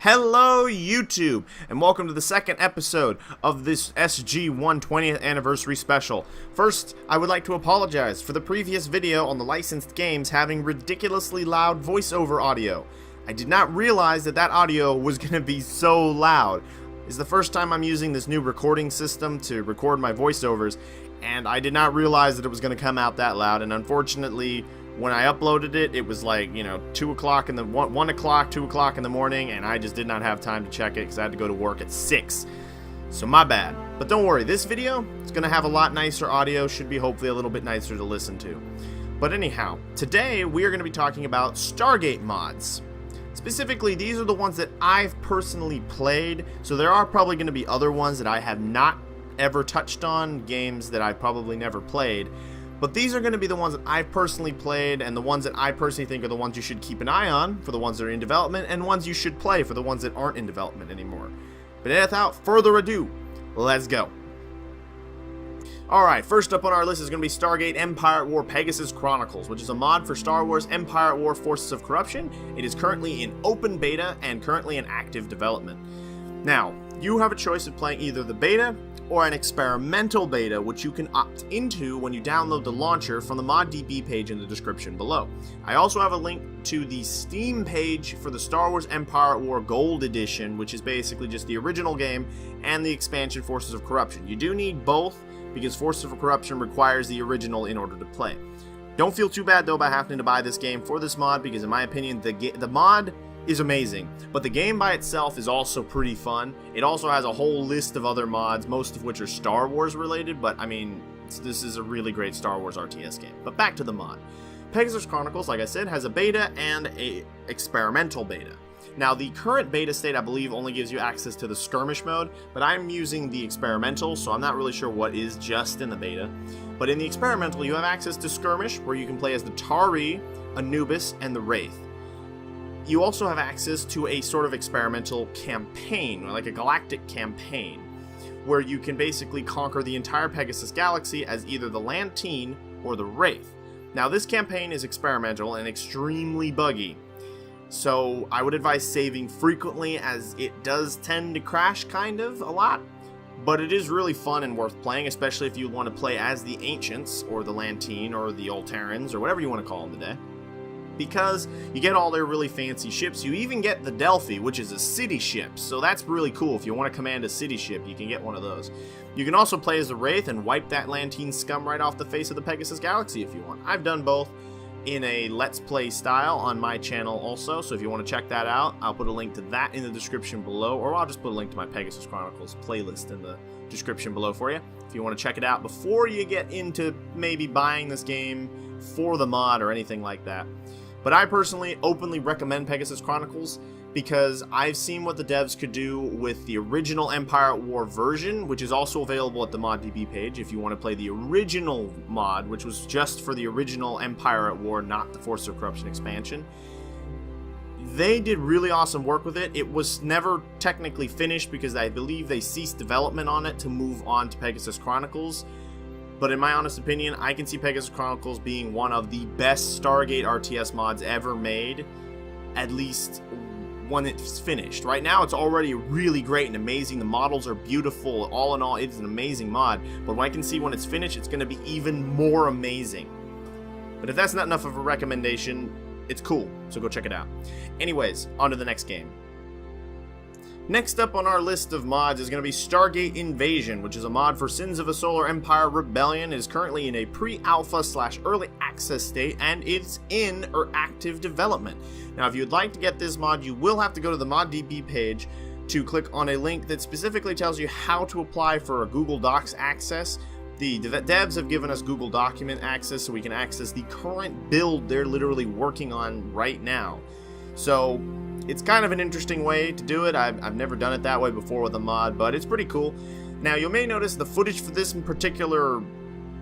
Hello YouTube, and welcome to the second episode of this SG-1 20th anniversary special. First, I would like to apologize for the previous video on the licensed games having ridiculously loud voiceover audio. I did not realize that audio was going to be so loud. It's the first time I'm using this new recording system to record my voiceovers, and I did not realize that it was going to come out that loud, and unfortunately, when I uploaded it, it was like, 2 o'clock in the 1 o'clock, 2 o'clock in the morning, and I just did not have time to check it because I had to go to work at 6. So my bad. But don't worry, this video is going to have a lot nicer audio, should be hopefully a little bit nicer to listen to. But anyhow, today we are going to be talking about Stargate mods. Specifically, these are the ones that I've personally played, so there are probably going to be other ones that I have not ever touched on, games that I've probably never played. But these are going to be the ones that I've personally played, and the ones that I personally think are the ones you should keep an eye on for the ones that are in development, and ones you should play for the ones that aren't in development anymore. But without further ado, let's go. Alright, first up on our list is going to be Stargate Empire at War Pegasus Chronicles, which is a mod for Star Wars Empire at War Forces of Corruption. It is currently in open beta and currently in active development. Now, you have a choice of playing either the beta or an experimental beta, which you can opt into when you download the launcher from the ModDB page in the description below. I also have a link to the Steam page for the Star Wars Empire at War Gold Edition, which is basically just the original game and the expansion Forces of Corruption. You do need both because Forces of Corruption requires the original in order to play. Don't feel too bad though by having to buy this game for this mod, because in my opinion the mod is amazing, but the game by itself is also pretty fun. It also has a whole list of other mods, most of which are Star Wars related, but I mean, this is a really great Star Wars RTS game. But back to the mod. Pegasus Chronicles, like I said, has a beta and a experimental beta. Now, the current beta state, I believe, only gives you access to the skirmish mode, but I'm using the experimental, so I'm not really sure what is just in the beta. But in the experimental, you have access to skirmish, where you can play as the Tari, Anubis, and the Wraith. You also have access to a sort of experimental campaign, like a galactic campaign, where you can basically conquer the entire Pegasus galaxy as either the Lantine or the Wraith. Now, this campaign is experimental and extremely buggy, so I would advise saving frequently, as it does tend to crash kind of a lot, but it is really fun and worth playing, especially if you want to play as the Ancients, or the Lantine, or the Alterans, or whatever you want to call them today. Because you get all their really fancy ships. You even get the Delphi, which is a city ship, so that's really cool. If you want to command a city ship, you can get one of those. You can also play as the Wraith and wipe that Lantine scum right off the face of the Pegasus Galaxy if you want. I've done both in a Let's Play style on my channel also, so if you want to check that out, I'll put a link to that in the description below, or I'll just put a link to my Pegasus Chronicles playlist in the description below for you, if you want to check it out before you get into maybe buying this game for the mod or anything like that. But I personally openly recommend Pegasus Chronicles because I've seen what the devs could do with the original Empire at War version, which is also available at the ModDB page if you want to play the original mod, which was just for the original Empire at War, not the Forces of Corruption expansion. They did really awesome work with it. It was never technically finished because I believe they ceased development on it to move on to Pegasus Chronicles. But in my honest opinion, I can see Pegasus Chronicles being one of the best Stargate RTS mods ever made, at least when it's finished. Right now, it's already really great and amazing. The models are beautiful. All in all, it's an amazing mod. But I can see when it's finished, it's going to be even more amazing. But if that's not enough of a recommendation, it's cool, so go check it out. Anyways, on to the next game. Next up on our list of mods is going to be Stargate Invasion, which is a mod for Sins of a Solar Empire Rebellion. It is currently in a pre-alpha/early access state, and it's in active development. Now, if you'd like to get this mod, you will have to go to the ModDB page to click on a link that specifically tells you how to apply for a Google Docs access. The devs have given us Google Document access so we can access the current build they're literally working on right now. So it's kind of an interesting way to do it. I've never done it that way before with a mod, but it's pretty cool. Now, you may notice the footage for this in particular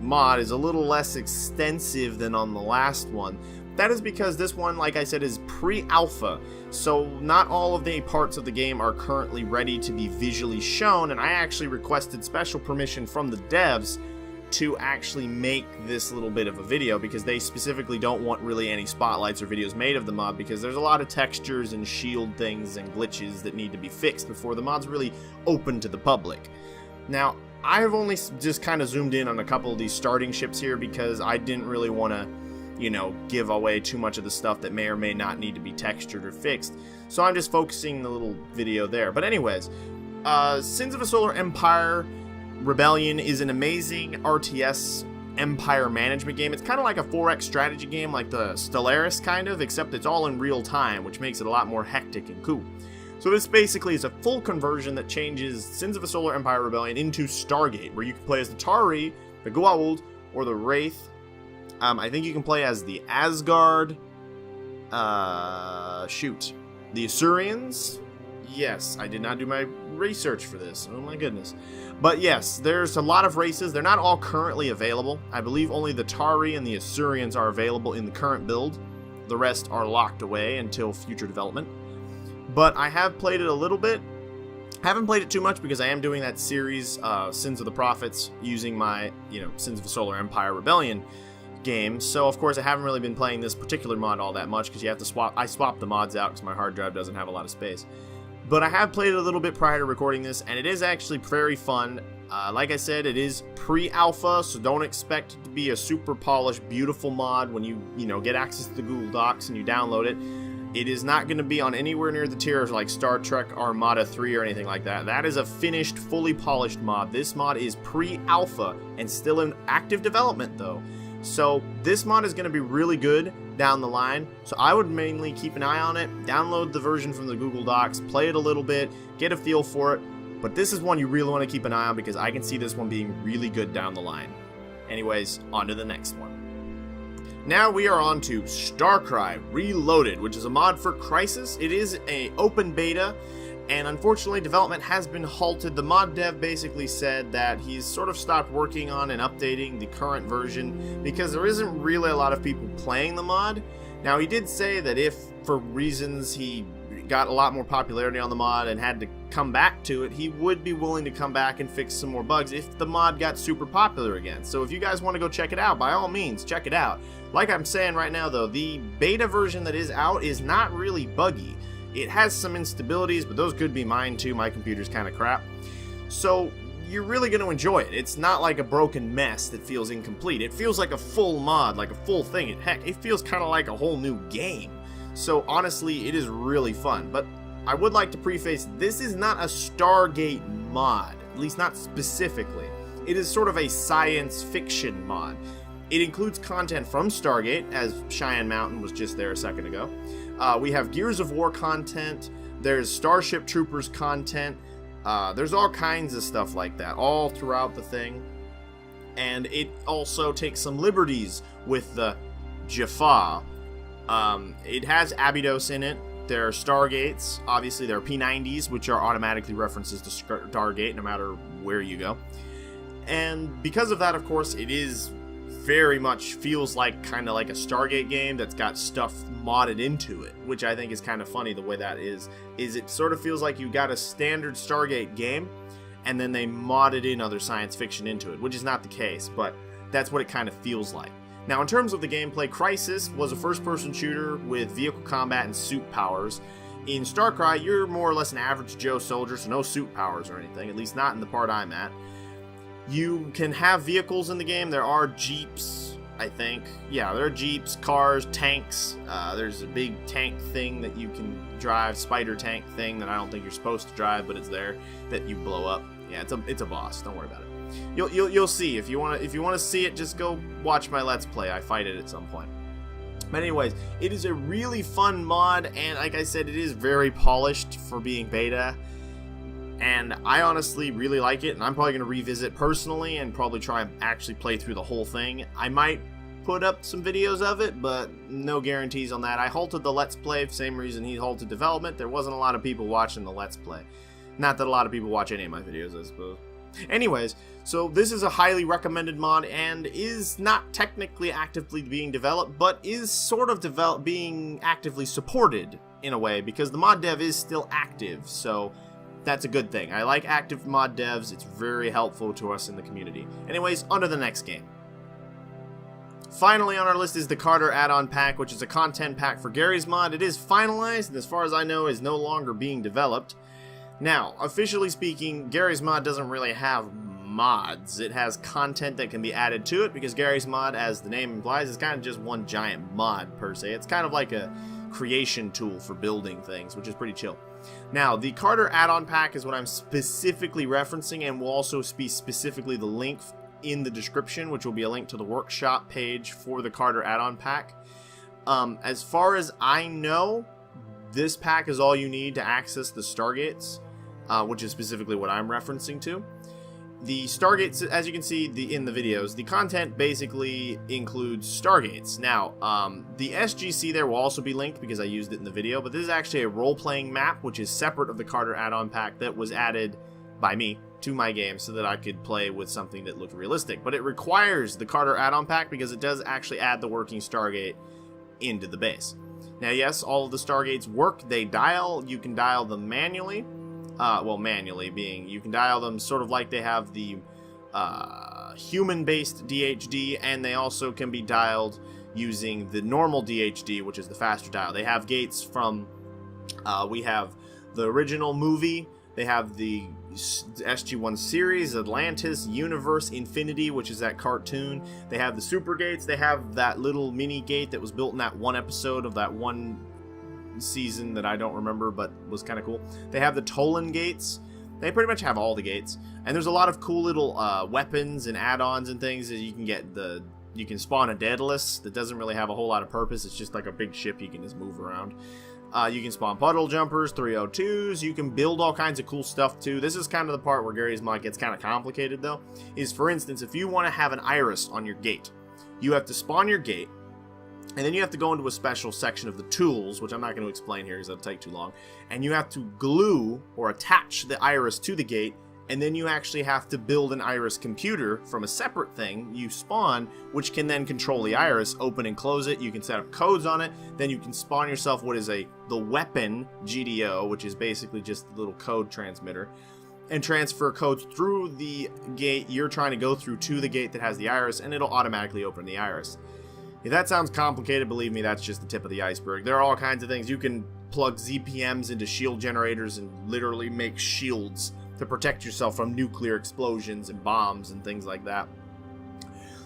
mod is a little less extensive than on the last one. That is because this one, like I said, is pre-alpha, so not all of the parts of the game are currently ready to be visually shown, and I actually requested special permission from the devs to actually make this little bit of a video because they specifically don't want really any spotlights or videos made of the mod because there's a lot of textures and shield things and glitches that need to be fixed before the mod's really open to the public. Now, I have only just kind of zoomed in on a couple of these starting ships here because I didn't really want to, you know, give away too much of the stuff that may or may not need to be textured or fixed. So I'm just focusing the little video there. But anyways, Sins of a Solar Empire Rebellion is an amazing RTS empire management game. It's kind of like a 4X strategy game, like the Stellaris kind of, except it's all in real time, which makes it a lot more hectic and cool. So this basically is a full conversion that changes Sins of a Solar Empire Rebellion into Stargate, where you can play as the Tari, the Goa'uld, or the Wraith. I think you can play as the Asgard, the Asurians. Yes, I did not do my research for this. Oh my goodness. But yes, there's a lot of races. They're not all currently available. I believe only the Tari and the Asurians are available in the current build. The rest are locked away until future development. But I have played it a little bit. I haven't played it too much because I am doing that series, Sins of the Prophets, using my, Sins of the Solar Empire Rebellion game. So of course I haven't really been playing this particular mod all that much because you have to swap. I swapped the mods out because my hard drive doesn't have a lot of space. But I have played it a little bit prior to recording this, and it is actually very fun. Like I said, it is pre-alpha, so don't expect it to be a super polished, beautiful mod when you get access to the Google Docs and you download it. It is not going to be on anywhere near the tiers like Star Trek Armada 3 or anything like that. That is a finished, fully polished mod. This mod is pre-alpha and still in active development, though. So this mod is going to be really good down the line, so I would mainly keep an eye on it, download the version from the Google Docs, play it a little bit, get a feel for it, but this is one you really want to keep an eye on because I can see this one being really good down the line. Anyways, on to the next one. Now we are on to StarCry Reloaded, which is a mod for Crisis. It is an open beta, and unfortunately development has been halted. The mod dev basically said that he's sort of stopped working on and updating the current version because there isn't really a lot of people playing the mod. Now he did say that if for reasons he got a lot more popularity on the mod and had to come back to it, he would be willing to come back and fix some more bugs if the mod got super popular again. So if you guys want to go check it out, by all means, check it out. Like I'm saying right now though, the beta version that is out is not really buggy. It has some instabilities, but those could be mine too. My computer's kind of crap. So you're really going to enjoy it. It's not like a broken mess that feels incomplete. It feels like a full mod, like a full thing. Heck, it feels kind of like a whole new game. So honestly, it is really fun. But I would like to preface, this is not a Stargate mod, at least not specifically. It is sort of a science fiction mod. It includes content from Stargate, as Cheyenne Mountain was just there a second ago. We have Gears of War content, there's Starship Troopers content, there's all kinds of stuff like that, all throughout the thing. And it also takes some liberties with the Jaffa. It has Abydos in it, there are Stargates, obviously there are P90s, which are automatically references to Stargate no matter where you go. And because of that, of course, it is very much feels like kind of like a Stargate game that's got stuff modded into it, which I think is kind of funny the way that is it sort of feels like you got a standard Stargate game and then they modded in other science fiction into it, which is not the case, but that's what it kind of feels like. Now in terms of the gameplay, Crisis was a first-person shooter with vehicle combat and suit powers. In StarCry, you're more or less an average Joe soldier, so no suit powers or anything, at least not in the part I'm at. You can have vehicles in the game. There are Jeeps, I think. Yeah, there are Jeeps, cars, tanks. There's a big tank thing that you can drive, spider tank thing that I don't think you're supposed to drive, but it's there, that you blow up. Yeah, it's a boss. Don't worry about it. You'll see. If you want to see it, just go watch my Let's Play. I fight it at some point. But anyways, it is a really fun mod, and like I said, it is very polished for being beta. And I honestly really like it, and I'm probably going to revisit personally and probably try and actually play through the whole thing. I might put up some videos of it, but no guarantees on that. I halted the Let's Play, same reason he halted development. There wasn't a lot of people watching the Let's Play. Not that a lot of people watch any of my videos, I suppose. Anyways, so this is a highly recommended mod and is not technically actively being developed, but is sort of being actively supported in a way, because the mod dev is still active, so that's a good thing. I like active mod devs. It's very helpful to us in the community. Anyways, on to the next game. Finally on our list is the Carter add-on pack, which is a content pack for Gary's mod. It is finalized, and as far as I know, is no longer being developed. Now, officially speaking, Gary's mod doesn't really have mods. It has content that can be added to it, because Gary's mod, as the name implies, is kind of just one giant mod, per se. It's kind of like a creation tool for building things, which is pretty chill. Now, the Carter add-on pack is what I'm specifically referencing, and will also be specifically the link in the description, which will be a link to the workshop page for the Carter add-on pack. As far as I know, this pack is all you need to access the Stargates, which is specifically what I'm referencing to. The Stargates, as you can see in the videos, the content basically includes Stargates. Now, the SGC there will also be linked because I used it in the video, but this is actually a role-playing map, which is separate of the Carter add-on pack that was added by me to my game so that I could play with something that looked realistic. But it requires the Carter add-on pack because it does actually add the working Stargate into the base. Now, yes, all of the Stargates work. They dial. You can dial them manually. Well, manually being, you can dial them sort of like they have the human-based DHD, and they also can be dialed using the normal DHD, which is the faster dial. They have gates from, we have the original movie, they have the SG-1 series, Atlantis, Universe, Infinity, which is that cartoon. They have the super gates. They have that little mini gate that was built in that one episode of that one season that I don't remember, but was kind of cool. They have the Tolan gates. They pretty much have all the gates. And there's a lot of cool little weapons and add-ons and things that you can get. You can spawn a Daedalus that doesn't really have a whole lot of purpose. It's just like a big ship you can just move around. You can spawn puddle jumpers, 302s. You can build all kinds of cool stuff too. This is kind of the part where Gary's mod gets kind of complicated though. Is, for instance, if you want to have an iris on your gate, you have to spawn your gate, and then you have to go into a special section of the tools, which I'm not going to explain here because that'll take too long. And you have to glue or attach the iris to the gate, and then you actually have to build an iris computer from a separate thing you spawn, which can then control the iris, open and close it. You can set up codes on it. Then you can spawn yourself what is the weapon GDO, which is basically just the little code transmitter, and transfer codes through the gate you're trying to go through to the gate that has the iris, and it'll automatically open the iris. If that sounds complicated, believe me, that's just the tip of the iceberg. There are all kinds of things. You can plug ZPMs into shield generators and literally make shields to protect yourself from nuclear explosions and bombs and things like that.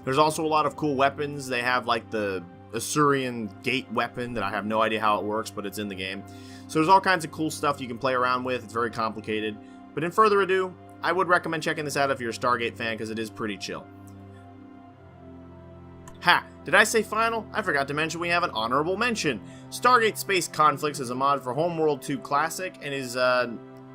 There's also a lot of cool weapons. They have like the Assyrian gate weapon that I have no idea how it works, but it's in the game. So there's all kinds of cool stuff you can play around with. It's very complicated. But in further ado, I would recommend checking this out if you're a Stargate fan, because it is pretty chill. Ha! Did I say final? I forgot to mention we have an honorable mention. Stargate Space Conflicts is a mod for Homeworld 2 Classic and is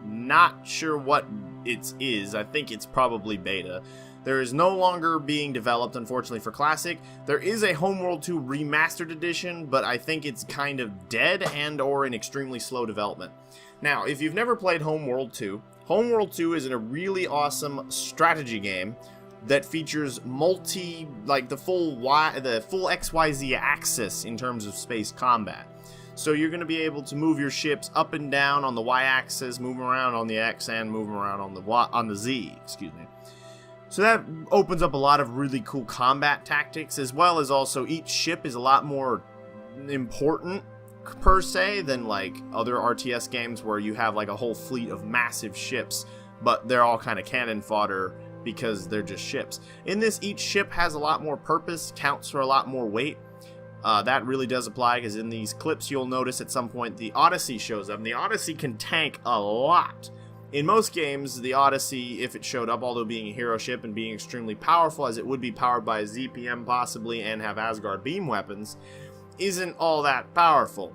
not sure what it is. I think it's probably beta. There is no longer being developed, unfortunately, for Classic. There is a Homeworld 2 Remastered edition, but I think it's kind of dead and or in extremely slow development. Now, if you've never played Homeworld 2, Homeworld 2 is a really awesome strategy game that features the full XYZ axis in terms of space combat. So you're going to be able to move your ships up and down on the Y-axis, move them around on the X, and move them around on the Z. Excuse me. So that opens up a lot of really cool combat tactics, as well as also each ship is a lot more important per se than like other RTS games where you have like a whole fleet of massive ships, but they're all kind of cannon fodder because they're just ships. In this, each ship has a lot more purpose, counts for a lot more weight. That really does apply because in these clips you'll notice at some point the Odyssey shows up, and the Odyssey can tank a lot. In most games, the Odyssey, if it showed up, although being a hero ship and being extremely powerful, as it would be powered by a ZPM possibly and have Asgard beam weapons, isn't all that powerful.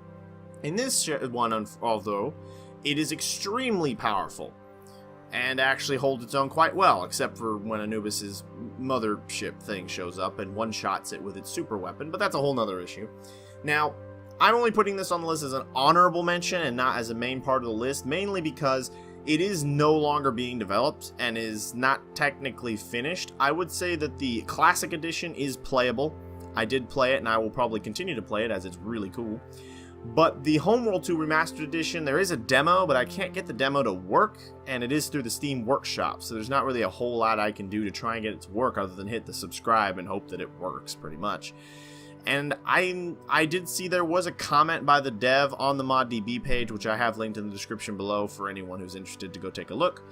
In this one, although, it is extremely powerful and actually holds its own quite well, except for when Anubis's mothership thing shows up and one-shots it with its super weapon, but that's a whole nother issue. Now, I'm only putting this on the list as an honorable mention and not as a main part of the list, mainly because it is no longer being developed and is not technically finished. I would say that the Classic Edition is playable. I did play it, and I will probably continue to play it as it's really cool. But the Homeworld 2 Remastered Edition, there is a demo, but I can't get the demo to work, and it is through the Steam Workshop, so there's not really a whole lot I can do to try and get it to work other than hit the subscribe and hope that it works, pretty much. And I did see there was a comment by the dev on the ModDB page, which I have linked in the description below for anyone who's interested to go take a look,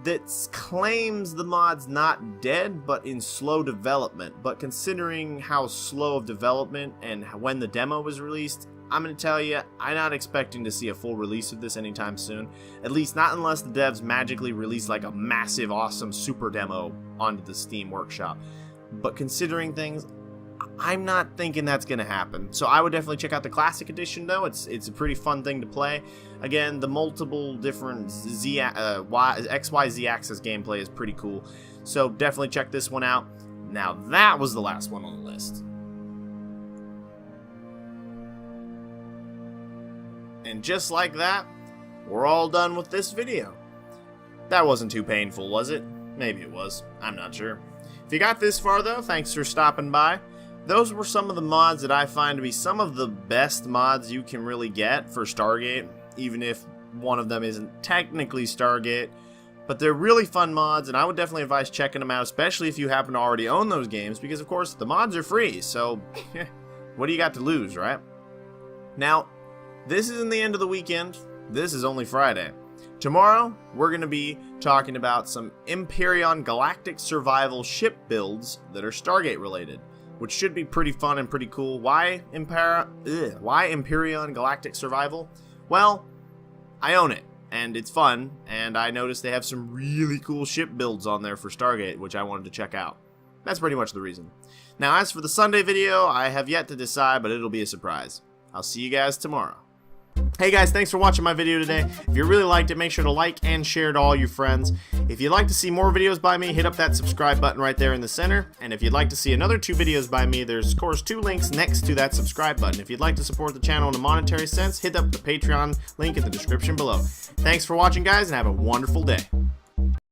that claims the mod's not dead, but in slow development. But considering how slow of development and when the demo was released, I'm going to tell you, I'm not expecting to see a full release of this anytime soon. At least not unless the devs magically release like a massive, awesome super demo onto the Steam Workshop. But considering things, I'm not thinking that's going to happen. So I would definitely check out the Classic Edition, though. It's a pretty fun thing to play. Again, the multiple different XYZ axis gameplay is pretty cool. So definitely check this one out. Now that was the last one on the list. And just like that, we're all done with this video. That wasn't too painful, was it? Maybe it was. I'm not sure. If you got this far, though, thanks for stopping by. Those were some of the mods that I find to be some of the best mods you can really get for Stargate, even if one of them isn't technically Stargate. But they're really fun mods, and I would definitely advise checking them out, especially if you happen to already own those games, because, of course, the mods are free, so what do you got to lose, right? Now, this isn't the end of the weekend. This is only Friday. Tomorrow, we're going to be talking about some Empyrean Galactic Survival ship builds that are Stargate related, which should be pretty fun and pretty cool. Why Empyrean Galactic Survival? Well, I own it, and it's fun, and I noticed they have some really cool ship builds on there for Stargate, which I wanted to check out. That's pretty much the reason. Now, as for the Sunday video, I have yet to decide, but it'll be a surprise. I'll see you guys tomorrow. Hey guys, thanks for watching my video today. If you really liked it, make sure to like and share to all your friends. If you'd like to see more videos by me, hit up that subscribe button right there in the center. And if you'd like to see another 2 videos by me, there's of course 2 links next to that subscribe button. If you'd like to support the channel in a monetary sense, hit up the Patreon link in the description below. Thanks for watching guys, and have a wonderful day.